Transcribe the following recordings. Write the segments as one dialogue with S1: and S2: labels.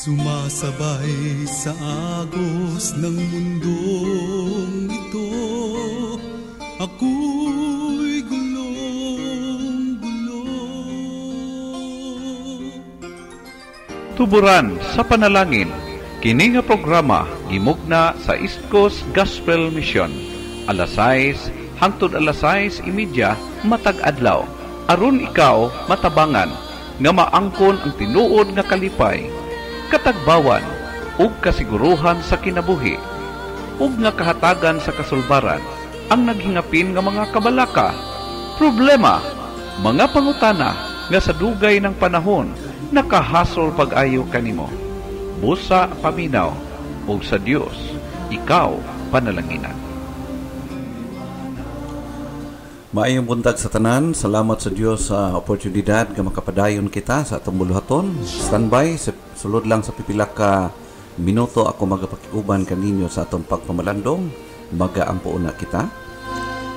S1: Sumasabay sa agos ng mundong ito, ako'y gulong-gulo.
S2: Tuburan sa panalangin, kini nga programa gimugna sa East Coast Gospel Mission, alas 6 hangtod alas 6:30 matag adlaw, aron ikaw matabangan nga maangkon ang tinuod nga kalipay, katagbawan ug kasiguruhan sa kinabuhi ug nga kahatagan sa kasulbaran ang naghingapin nga mga kabalaka, problema, mga pangutana nga sa dugay ng panahon nakahasol pag-ayo kanimo. Busa paminaw ug sa Dios ikaw panalanginan.
S3: Maayong buntag sa tanan. Salamat sa Dios sa oportunidad nga makapadayon kita sa atong buluhaton. Standby, sulod lang sa pipila ka minuto ako magapakiguban kaninyo sa atong pagpamalandong. Magaampo na kita.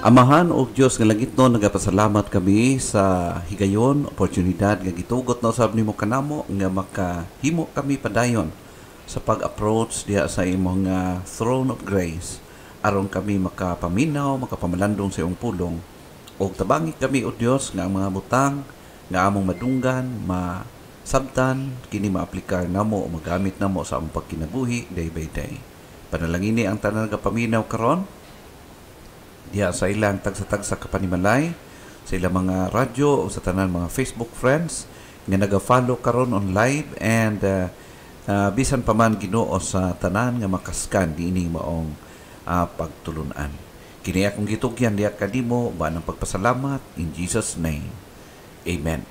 S3: Amahan o Dios nga langitnon, nagapasalamat kami sa higayon, oportunidad nga gitugot na usab nimo kanamo nga makahimo kami padayon sa pag-approach diha sa imong throne of grace aron kami makapaminaw, makapamalandong sa iyong pulong. O tabangi kami o Diyos nga ang mga butang nga among madunggan, masabtan, kini maaplikar namo o magamit namo sa among pagkinabuhi day by day. Panalangini ang tanan nga paminaw karon diha sa ilang tagsa-tagsa kapanimalay, sa ilang mga radyo o sa tanan mga Facebook friends nga naga-follow karon on live, and bisan pa man Ginoo sa tanan nga makaskan diining maong pagtulunan. Kini akong gitugyan diha kanimo ba ng pagpasalamat in Jesus name. Amen.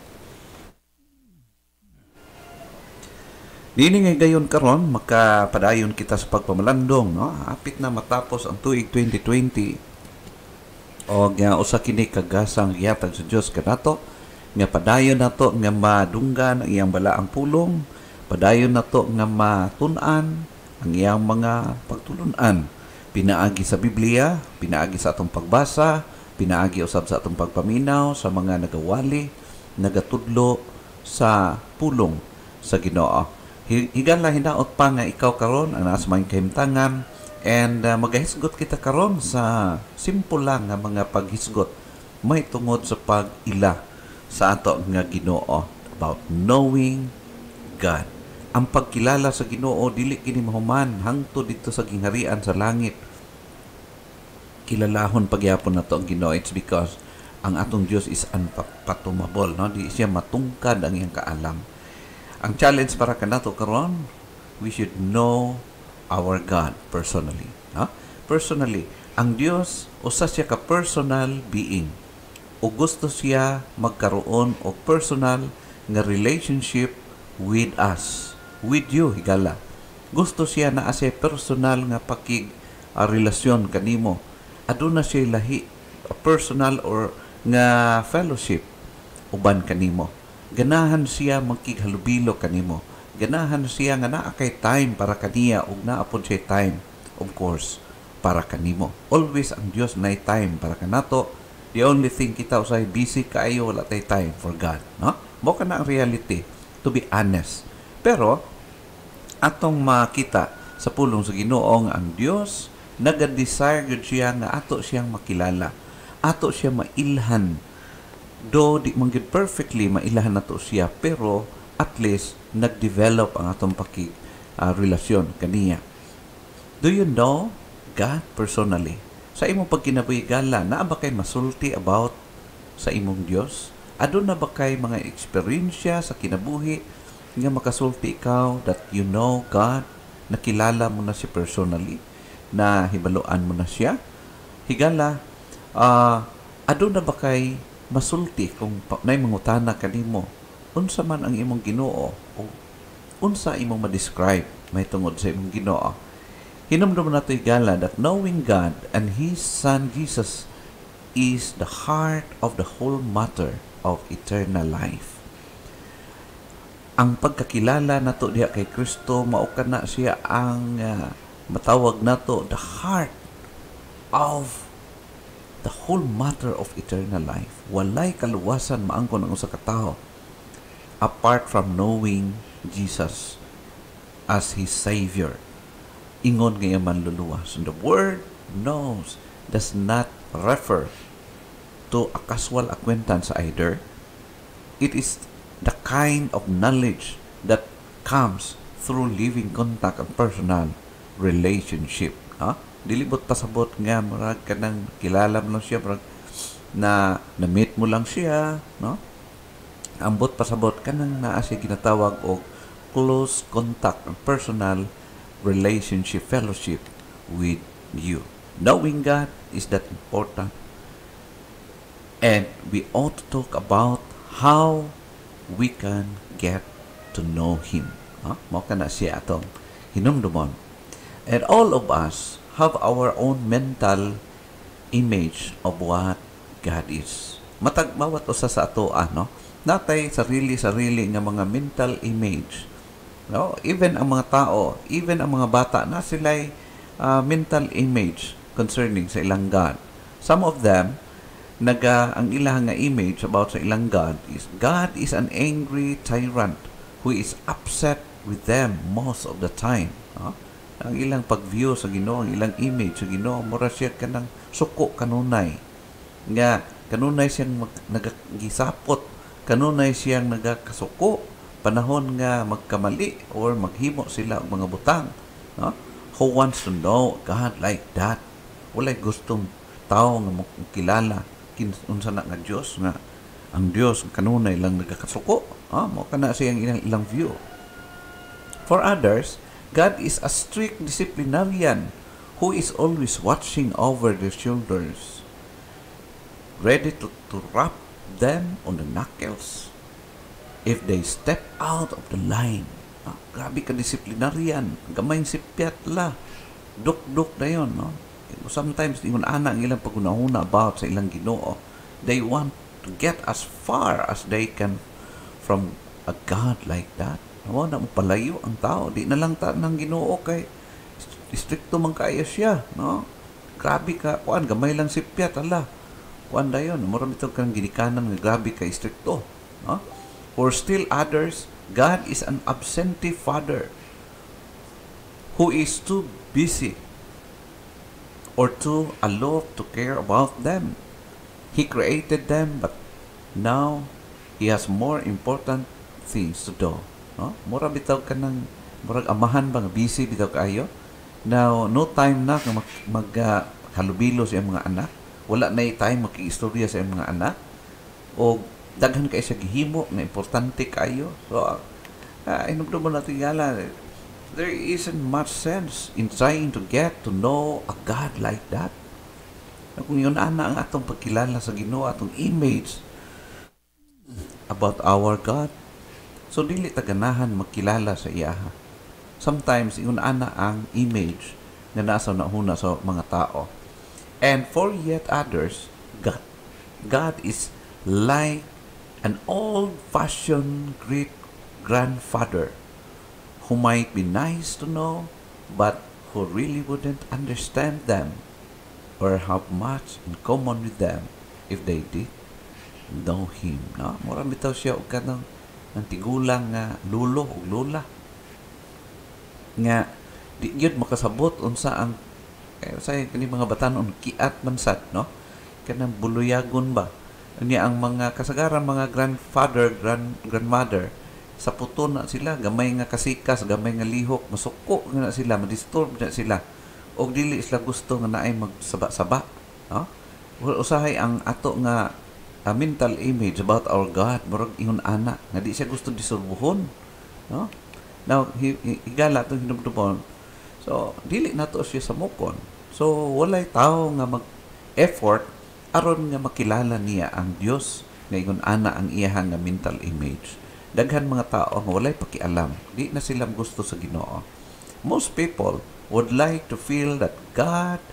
S3: Dini nga gayon karon makapadayon kita sa pagpamalandong, no? Hapit na matapos ang tuig 2020. O nga usa kini kagasang gihatag sa Dios kanato nga padayon nato nga madunggan ang iyang balaang pulong, padayon nato nga matun-an ang iyang mga pagtulunan. Pinaagi sa Biblia, pinaagi sa atong pagbasa, pinaagi usab sa atong pagpaminaw sa mga nagawali, nagatudlo sa pulong sa Ginoo. Higala hinaot pa nga ikaw karon ang nasa mga kahimtangan, and magahisgot kita karon sa simple lang nga mga paghisgot may tungod sa pag-ila sa ato nga Ginoo about knowing God. Ang pagkilala sa Ginoo dili kini mahuman hangtod dito sa gingharian sa langit. Kilalahon pagyapon nato ang Ginoo. It's because ang atong Dios is unfathomable, no? Di siya matungkad ang iyang kaalam. Ang challenge para kanato karon, we should know our God personally, no? Personally, ang Dios usa siya ka personal being. O gusto siya magkaroon og personal nga relationship with us, with you, higala. Gusto siya na as personal nga relasyon kanimo. Aduna siya lahi, personal or nga fellowship uban kanimo. Ganahan siya magkighalubilo kanimo. Ganahan siya nga naa kay time para kaniya ug naa pod siya time, of course, para kanimo. Always ang Dios nay time para kanato. The only thing kita usay busy kaayo, wala tay time for God, no? Mo kana ang reality, to be honest. Pero atong makita sa pulong sa Ginoo ang Dios naga-desire gud siya nga ato siyang makilala, ato siya mailhan. Do di man gud perfectly mailhan nato siya, pero at least nag-develop ang atong relasyon kaniya. Do you know God personally? Sa imong pagkinabuhi gala, naa ba kay masulti about sa imong Dios? Aduna ba kay mga eksperyensya sa kinabuhi nga makasulti ikaw that you know God, nakilala mo na siya personally, na hibaluan mo na siya? Higala, aduna ba kay masulti kung nay mangutana kanimo unsa man ang imong Ginoo o unsa imong ma-describe may tungod sa imong Ginoo? Hinumdum nato higala that knowing God and His Son Jesus is the heart of the whole matter of eternal life. Ang pagkakilala nato diha kay Kristo, mao kana siya ang matawag nato the heart of the whole matter of eternal life. Walay kaluwasan maangkon ang usa ka tawo apart from knowing Jesus. as his Savior. Ingon ngayon manluluwa. So the word knows does not refer to a casual acquaintance either. It is the kind of knowledge that comes through living contact and personal relationship. Dilibot pasabot nga murag kanang kilala mo lang siya, murag na na-meet mo lang siya, no? Ambot pasabot kanang naa siya ginatawag og close contact and personal relationship, fellowship with you. Knowing God is that important. And we ought to talk about how we can get to know Him. Mao kana siya atong hinumdumon. And all of us have our own mental image of what God is. Matag bawat usa sa ato natay sarili nga mga mental image. No, even ang mga tao, even ang mga bata na sila'y mental image concerning sa ilang God. Some of them ang ilang nga image about sa ilang God is an angry tyrant who is upset with them most of the time. Ang ilang pag-view sa Ginoo, ang ilang image sa Ginoo, mura siya kanang suko kanunay. Nga kanunay siyang nagagisapot, kanunay siyang nagakasuko panahon nga magkamali or maghimo sila og mga butang. Who wants to know God like that? Walay gustong tao nga makilala unsa na nga Dios, nga ang Dios kanunay lang nagakasuko. Mo kana siyang ilang view. For others, God is a strict disciplinarian who is always watching over their shoulders, ready to rap them on the knuckles if they step out of the line. Grabe ka disciplinarian, gamay sipyat la, duk-duk na yun. Sometimes yung anak ng ilang pagunahuna about sa ilang Ginoo, they want to get as far as they can from a God like that. Na mo palayo ang tao, di na lang ng Ginoo kay stricto man kaayo siya, no? Grabe ka, gamay lang sipyat, ala. Dayon, mura bitaw kang ginikanan nga grabe ka stricto, no? Or still others, God is an absentee father who is too busy or too aloof to care about them. He created them, but now He has more important things to do. Mura bitaw ka ng murag amahan bang busy bitaw kaayo. Now, no time na halubilo sa mga anak. Wala na time makiistorya sa mga anak. O daghan kay sa gihimo na importante kayo. So, inumdo mo natin gala. There isn't much sense in trying to get to know a God like that. Kung yun ang atong pagkilala sa Ginoo, atong image about our God, so dili taganahan magkilala sa iyaha. Sometimes yun ang image na nasa nahuna sa mga tao. And for yet others, God is like an old-fashioned great grandfather who might be nice to know, but who really wouldn't understand them or have much in common with them if they did know Him. Mura bitaw siya og kanang tigulang nga lulo o lula nga di gyud makasabot unsa ang say kani mga batanon kiat man sad, no? Kanang buluyagon ba niya ang mga kasagaran mga grandfather, grandmother sa puto na sila, gamay nga kasikas, gamay nga lihok, masuko nga na sila, madisturb na sila og dili sila gusto nga naay magsaba-saba, no? Usahay ang ato nga mental image about our God, murag ingon ana nga di siya gusto disurbuhon, no? Now higala to hinumdumon, so dili nato siya sa mukon, so walay tao nga mag-effort aron nga makilala niya ang Dios nga ingon ana ang iyang nga mental image. Daghan mga tao nga walay pakialam, di na sila gusto sa Ginoo. Most people would like to feel that God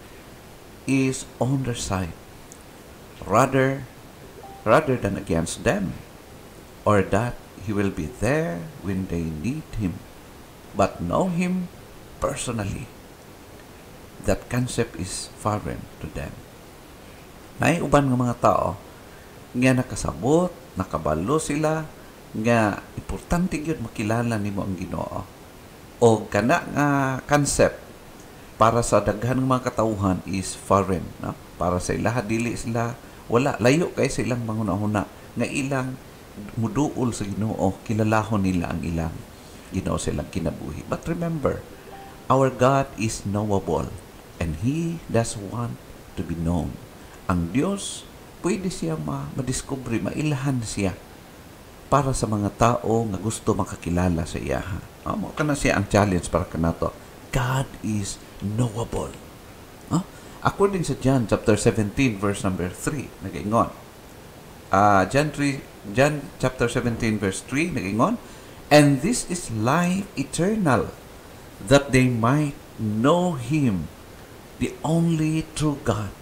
S3: is on their side rather than against them, or that He will be there when they need Him, but know Him personally. That concept is foreign to them. Nay uban nga mga tao nga nakasabot, nakabalo sila nga importante gyud makilala nimo ang Ginoo. o kana nga concept para sa daghan ng mga katawhan is foreign, no? Para sa ila dili sila wala layo kay sa ilang manghuna-huna nga ilang muduol sa Ginoo, kilalahon nila ang ilang Ginoo sa ilang kinabuhi. But remember, our God is knowable and He does want to be known. Ang Diyos, pwede siya madiscover, mailahan siya para sa mga tao nga gusto makakilala sa iya. Mo kana siya ang challenge para kanato. God is knowable. According sa John chapter 17 verse number 3, nagaingon. John chapter 17 verse 3, nagaingon, and this is life eternal, that they might know Him, the only true God,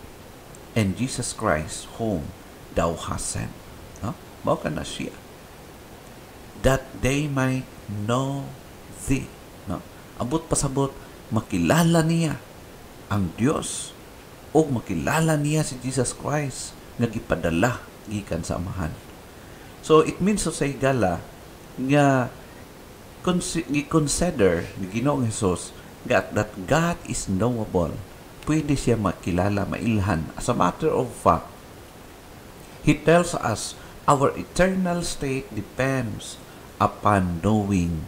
S3: and Jesus Christ, whom Thou hast sent. Mao kana siya. That they might know Thee. Abot pasabot, makilala niya ang Dios o makilala niya si Jesus Christ nga gipadala gikan sa Amahan. So it means to say gala nga consider ni Ginoong Hesus that God is knowable. Pwede siya makilala, mailhan. As a matter of fact, He tells us our eternal state depends upon knowing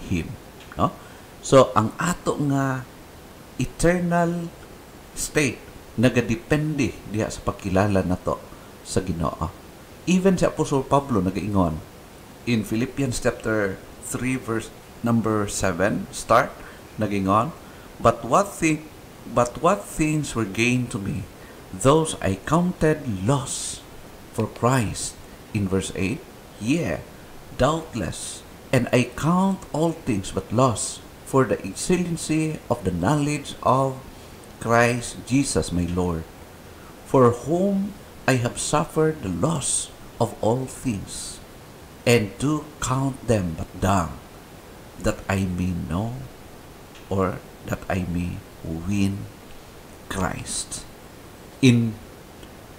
S3: Him. No? So, ang ato nga eternal state nagadepende diha sa pagkilala nato sa Ginoo. Even si Apostol Pablo nagaingon in Philippians chapter 3 verse number 7 start nagaingon, but what things were gained to me, those I counted loss for Christ. In verse 8, yeah, doubtless, and I count all things but loss for the excellency of the knowledge of Christ Jesus my Lord, for whom I have suffered the loss of all things, and do count them but dung, that I may know, or that I may win Christ. In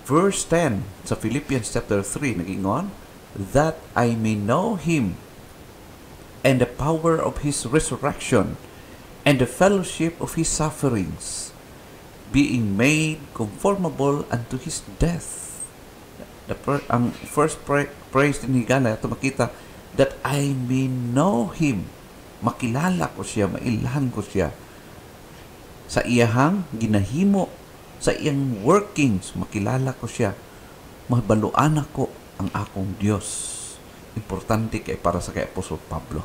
S3: verse 10 sa Philippians chapter 3, nagingon, that I may know Him and the power of His resurrection and the fellowship of His sufferings, being made conformable unto His death. Ang first praise din higala ito makita, that I may know Him, makilala ko siya, mailhan ko siya sa iyahang ginahimo, sa iyang workings, makilala ko siya, mabaluan ako ang akong Diyos. Importante kay para sa kay Apostol Pablo.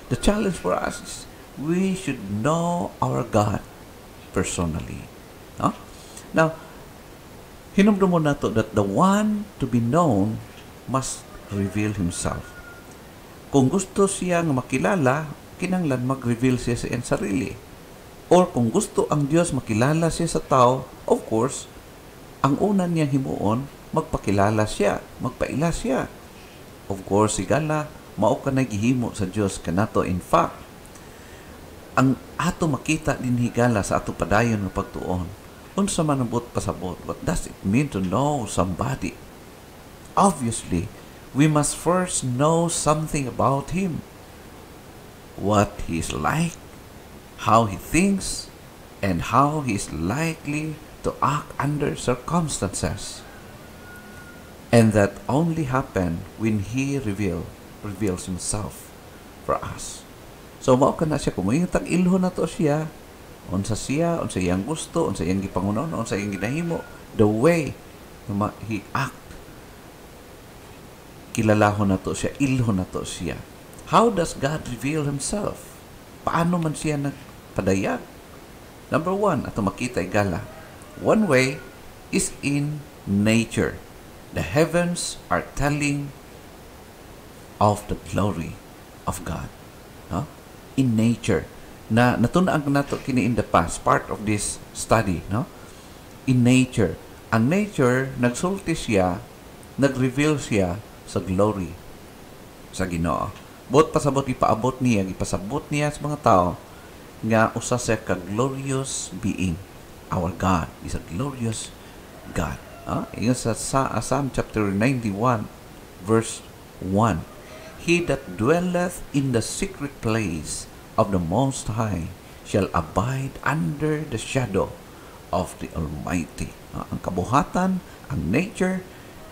S3: The challenge for us is we should know our God personally. Now, hinumdum mo na to that the one to be known must reveal Himself. Kung gusto siya nga makilala, kinanglan mag-reveal siya sa iyang sarili. Or kung gusto ang Diyos makilala siya sa tao, of course, ang una niya himuon, magpakilala siya, magpaila siya. Of course, sigala, mao ka nagihimo sa Diyos kanato. In fact, ang ato makita din higala sa ato padayon ng pagtuon, unsa man ang pasabot, what does it mean to know somebody? Obviously, we must first know something about Him. What He is like, how He thinks, and how He is likely to act under circumstances. And that only happen when He reveals Himself for us. So, mao ka na siya, kung tag ilho na to siya, unsa iyang gusto, unsa iyang gipangunaw, unsa iyang ginahimo, the way He act, kilalahon na to siya, ilho na to siya. How does God reveal Himself? Paano man siya nagpadayag? Number 1, ato makita igala. One way is in nature. The heavens are telling of the glory of God. In nature. Natunaan nato kini in the past, part of this study. In nature. Ang nature, nagsulti siya, nag-reveal siya sa glory sa Ginoo. Bot pasabot ipaabot niya, ipasabot niya sa mga tao nga usa sa ka-glorious being. Our God is a glorious God. Ingon sa Psalm chapter 91 verse 1. He that dwelleth in the secret place of the Most High shall abide under the shadow of the Almighty. Ang kabuhatan, ang nature,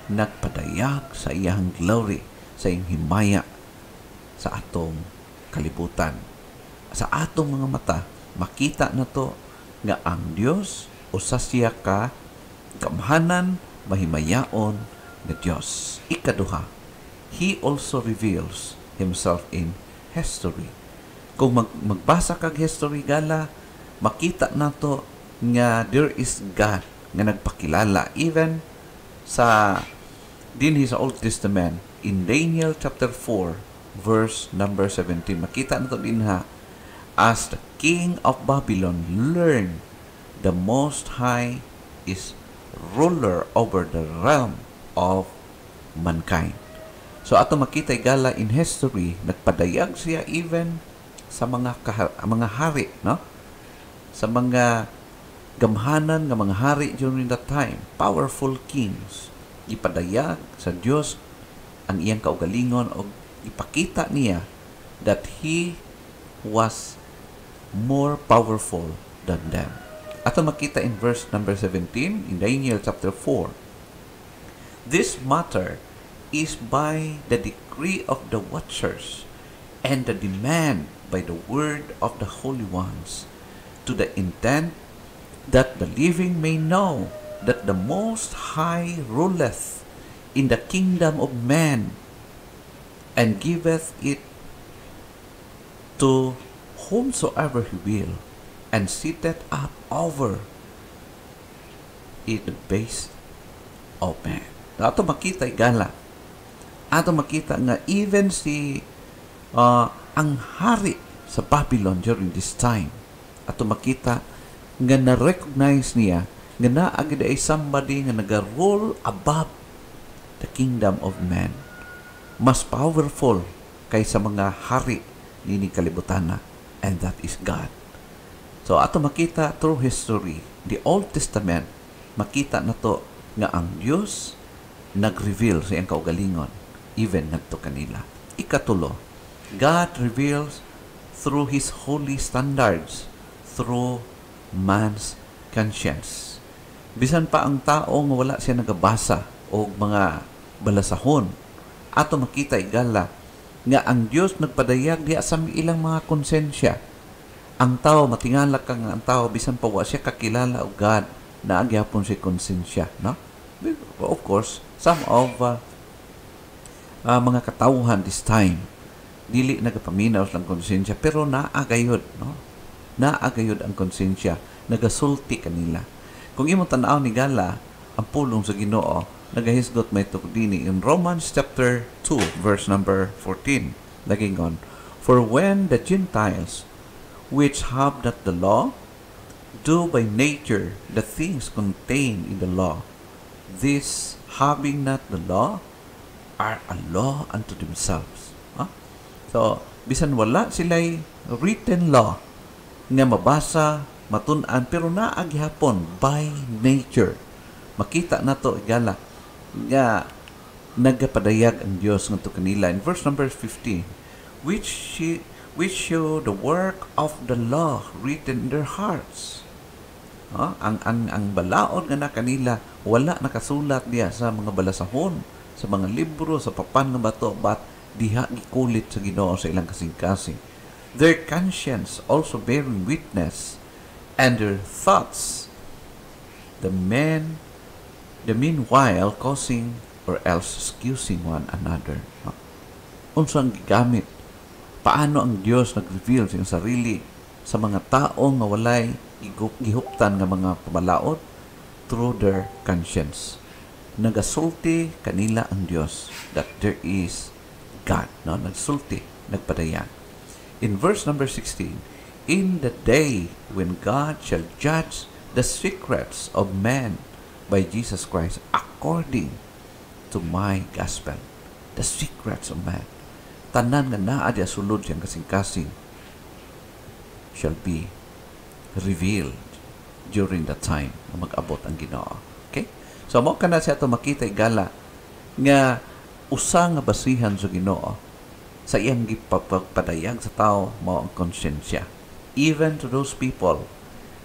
S3: nagpadayag sa iyang glory, sa iyang himaya, sa atong kalibutan. Sa atong mga mata, makita na to nga ang Dios usa siya ka gamhanan, mahimayaon na Dios. Ikaduha, He also reveals Himself in history. Kung magbasa kag history gala, makita nato nga there is God nga nagpakilala even sa dinhi sa Old Testament in Daniel chapter 4 verse number 17. Makita nato dinha, as the king of Babylon learned the Most High is ruler over the realm of mankind. So ato makita gala in history, nagpadayag siya even sa mga hari, no? Sa mga gamhanan nga mga hari during that time, powerful kings, ipadayag sa Dios ang iyang kaugalingon o ipakita niya that He was more powerful than them. Ato makita in verse number 17 in Daniel chapter 4. This matter is by the decree of the watchers and the demand by the word of the holy ones, to the intent that the living may know that the Most High ruleth in the kingdom of man, and giveth it to whomsoever he will, and sitteth up over it the base of man. Ato makita igala. Ato makita nga even si ang hari sa Babylon during this time, ato makita nga na-recognize niya nga naagid ay somebody nga nag-rule above the kingdom of man, mas powerful kaysa mga hari nini kalibutan, and that is God. So ato makita through history, the Old Testament, makita nato nga ang Dios nag-reveal sa iyang kaugalingon even ngadto kanila. Ikatulo, God reveals through His holy standards, through man's conscience. Bisan pa ang tao nga wala siya nagabasa o mga balasahon, ato makita igala nga ang Dios nagpadayag diha sa ilang mga konsensya. Ang tao, matingala ka nga ang tao, bisan pa wa siya kakilala o God, na agyapon siya konsensya, no? Of course, some of mga katawhan this time, dili nagapaminaw lang konsensya, pero naagayod, no? Naagayod ang konsensya, nagasulti kanila. Kung imo tan-aw ni gala ang pulong sa Ginoo, nagahisgot may tukdini in Romans chapter 2 verse number 14. Nagingon, for when the Gentiles which have not the law do by nature the things contained in the law, these having not the law are a law unto themselves. So, bisan wala sila'y written law nga mabasa, matun-an, pero naaghapon by nature. Makita na to, igala, nga nagapadayag ang Diyos ng kanila. In verse number 15, which show the work of the law written in their hearts. Ang balaod nga na kanila, wala nakasulat diya sa mga balasahon, sa mga libro, sa papan nga bato, but diha gikulit sa Ginoo sa ilang kasing-kasing. Their conscience also bearing witness, and their thoughts, the meanwhile causing or else excusing one another. Unsang gigamit? Paano ang Dios nag-reveal sa sarili sa mga tao nga walay gihuptan nga mga pamalaod? Through their conscience. Nagasulti kanila ang Dios that there is God, no? Nagsulti, nagpadayag. In verse number 16, in the day when God shall judge the secrets of man by Jesus Christ according to my gospel. The secrets of man. Tanan nga naa di sulod siyang kasing-kasing shall be revealed during the time na mag-abot ang Ginoo. Okay? So, mo ka na siya ito makita igala nga usa nga basihan sa Ginoo sa iyang gipagpadayag sa tao mao ang konsyensya. Even to those people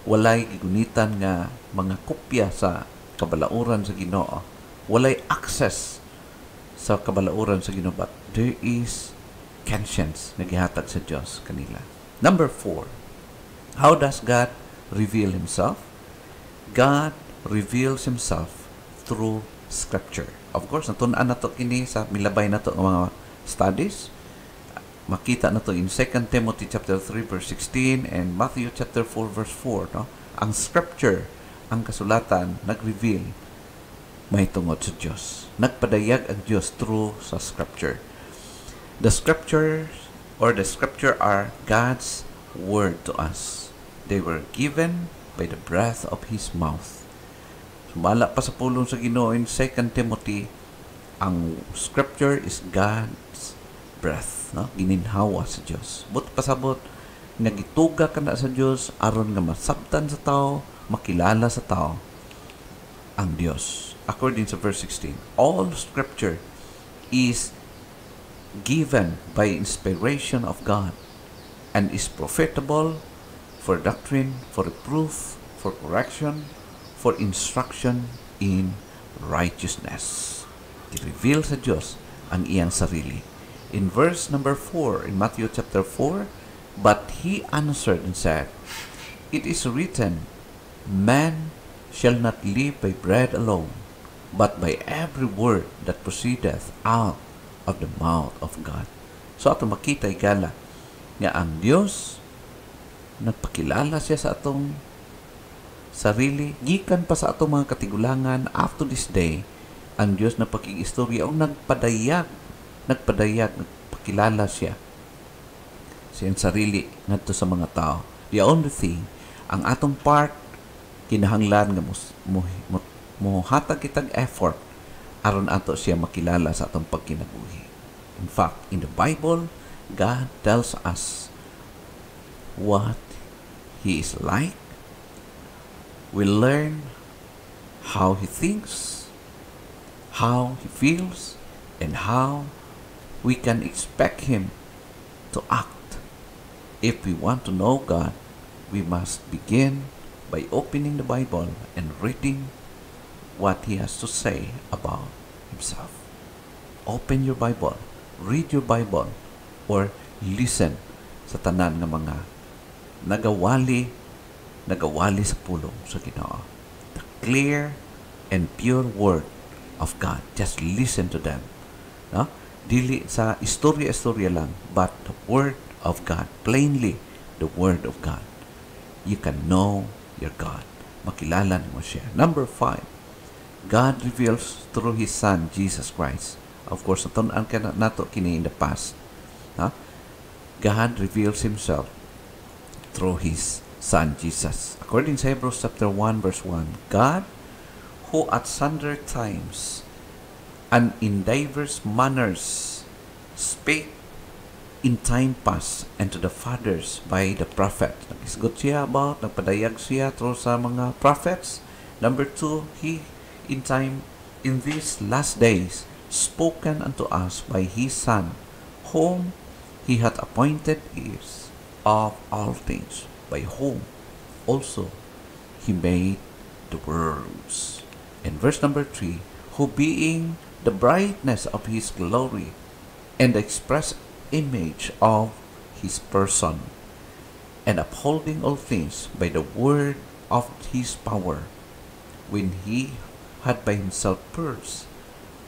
S3: walay gigunitan nga mga kopya sa kabalauran sa Ginoo, walay access sa kabalauran sa Ginoo, but there is conscience na gihatag sa Dios kanila. Number 4, how does God reveal Himself? God reveals Himself through Scripture. Of course, natun-an nato kini sa milabay nato ng mga studies. Makita nato in 2 Timothy chapter 3 verse 16 and Matthew chapter 4 verse 4, no? Ang Scripture, ang kasulatan nag-reveal may tungod sa Dios. Nagpadayag ang Dios through sa Scripture. The Scriptures or the Scripture are God's word to us. They were given by the breath of His mouth. Sumala pa sa pulong sa Ginoo in 2 Timothy, ang Scripture is God's breath, no? Gininhawa sa Dios. But pasabot nagituga ka na sa Dios aron nga masabtan sa tao, makilala sa tao ang Dios. According to verse 16, all Scripture is given by inspiration of God and is profitable for doctrine, for reproof, for correction, for instruction in righteousness. I-reveal sa Diyos ang iyang sarili. In verse number 4, in Matthew chapter 4, but He answered and said, it is written, man shall not live by bread alone, but by every word that proceedeth out of the mouth of God. So ato makita igala nga ang Dios nagpakilala siya sa atong sarili gikan pa sa atong mga katigulangan. Up to this day ang Dios na pakig-istorya o nagpadayag nagpakilala siya siyang sarili ngadto sa mga tao. The only thing, ang atong part kinahanglan nga mohatag kitag effort aron ato siya makilala sa atong pagkinabuhi. In fact, in the Bible, God tells us what He is like. We learn how He thinks, how He feels, and how we can expect Him to act. If we want to know God, we must begin by opening the Bible and reading what He has to say about Himself. Open your Bible, read your Bible, or listen sa tanan ng mga nagawali sa pulong sa Ginoo. The clear and pure word of God. Just listen to them. No? Dili sa istorya lang, but the word of God. Plainly, the word of God. You can know your God. Makilala mo siya. Number 5, God reveals through His Son, Jesus Christ. Of course, natunan ka nato kini in the past. Ha? God reveals Himself through His Son, Jesus. According to Hebrews chapter 1, verse 1, God, who at sundry times and in diverse manners spake in time past and to the fathers by the prophet. Nag-isgot siya about, nagpadayag siya through sa mga prophets. Number 2, He in these last days spoken unto us by His Son, whom He hath appointed heirs of all things, by whom also He made the worlds. And verse number 3, who being the brightness of His glory and the express image of His person, and upholding all things by the word of His power, when He had by Himself purged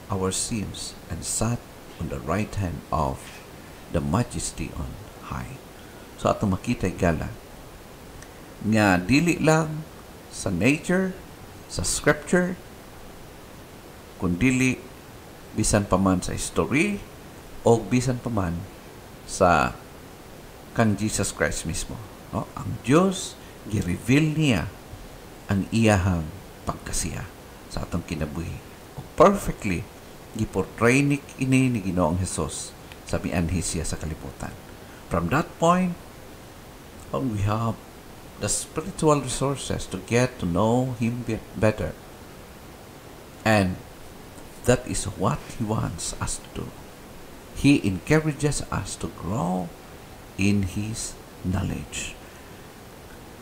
S3: our sins and sat on the right hand of the Majesty on high. So ato makita igala nga dili lang sa nature, sa Scripture, kundili bisan pa man sa history o bisan pa man sa kang Jesus Christ mismo. No? Ang Diyos gi-reveal niya ang iyahang pagkasiya sa atong kinabuhi. O perfectly giportray ni Ginoong Hesus sa mianhi siya sa kalibutan. From that point on, we have the spiritual resources to get to know Him better. And that is what He wants us to do. He encourages us to grow in His knowledge.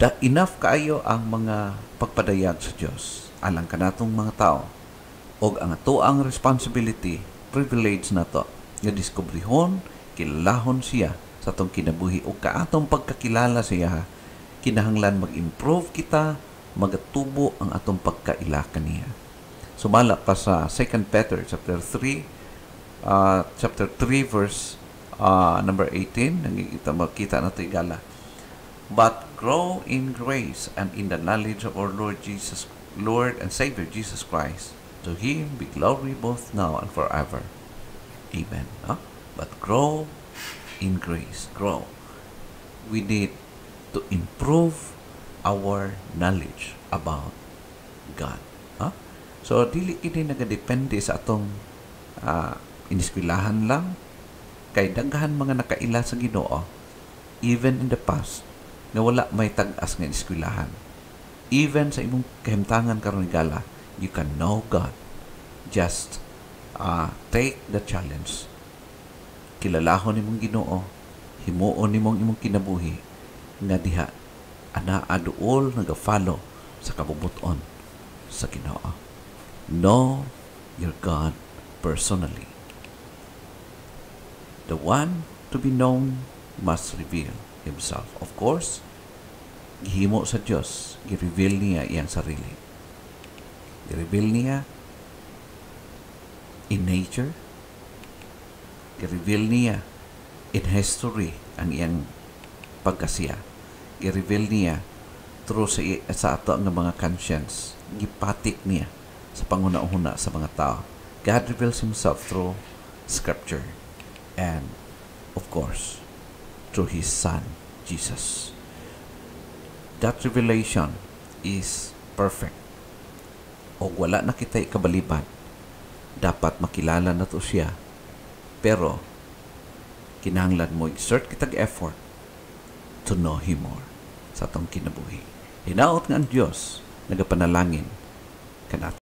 S3: Enough kaayo ang mga pagpadayag sa Dios alang kanatong mga tao, og ang atoang responsibility, privilege na to, nga diskubrihon, kilalahon siya sa atong kinabuhi o kaatong pagkakilala siya, kinahanglan mag-improve kita, magatubo ang atong pagkaila kaniya. Sumala pa sa 2 Peter chapter 3 verse number 18, makita nato igala. But grow in grace and in the knowledge of our Lord and Savior Jesus Christ. To Him be glory both now and forever. Amen. But grow in grace. Grow. We need to improve our knowledge about God. So, dili kini nagadepende sa atong iniskwilahan lang. Kay daghan mga nakaila sa Ginoo, even in the past, na wala may tag-as nga iniskwilahan. Even sa imong kahimtangan karon gala, you can know God. Just take the challenge. Kilalahon nimong Ginoo, himuon nimong imong kinabuhi, nga diha ana aduol nagafollow sa kabubuton sa Ginoo. Know your God personally. The one to be known must reveal Himself. Of course, gihimo sa Diyos, gi-reveal niya iyang sarili. Gi-reveal niya in nature, gi-reveal niya in history ang iyang pagkasiya. I-reveal niya through sa ato ang mga conscience. Gipatik niya sa panguna-una sa mga tao. God reveals Himself through Scripture and, of course, through His Son, Jesus. That revelation is perfect. O wala na kita'y kabaliban. Dapat makilala na to siya. Pero, kinahanglan mo exert kitag effort to know Him more sa atong kinabuhi. Hinaot nga ang Diyos nagapanalangin kanat